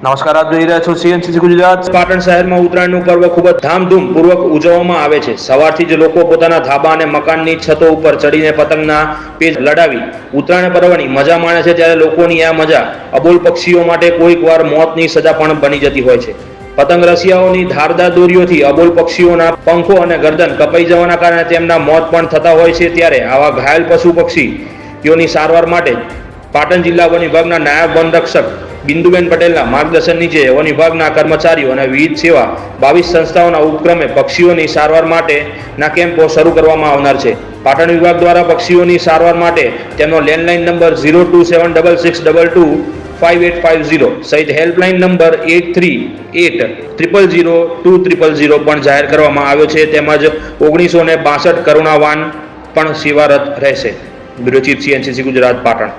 નમસ્કાર, આપ જોઈ રહ્યા છો સીએનસીસી ગુજરાત. પાટણ શહેરમાં ઉત્તરાયણનું પર્વ ખૂબ જ ધામધૂમપૂર્વક ઉજવવામાં આવે છે. સવારથી જ લોકો પોતાના ધાબા અને મકાનની છતો ઉપર ચડીને પતંગના પેચ લડાવી ઉત્તરાયણ પર્વની મજા માણે છે. ત્યારે લોકોની આ મજા અબોલ પક્ષીઓ માટે કોઈક વાર મોતની સજા પણ બની જતી હોય છે. પતંગ રસિયાઓની ધારદાર દોરીઓથી અબોલ પક્ષીઓના પંખો અને ગરદન કપાઈ જવાના કારણે તેમના મોત પણ થતા હોય છે. ત્યારે આવા ઘાયલ પશુ પક્ષીઓની સારવાર માટે પાટણ જિલ્લા વન વિભાગના નાયબ વન રક્ષક બિંદુબેન પટેલના માર્ગદર્શન નીચે વન વિભાગના કર્મચારીઓ અને વિવિધ સેવા 22 સંસ્થાઓના ઉપક્રમે પક્ષીઓની સારવાર માટેના કેમ્પો શરૂ કરવામાં આવનાર છે. પાટણ વિભાગ દ્વારા પક્ષીઓની સારવાર માટે તેમનો લેન્ડલાઇન નંબર 027662258850 સહિત હેલ્પલાઇન નંબર 8380000200 પણ જાહેર કરવામાં આવ્યો છે. તેમજ 1962 કરુણાવાન પણ સેવારત રહેશે. Bureau chief, CNCC Gujarat, Patan.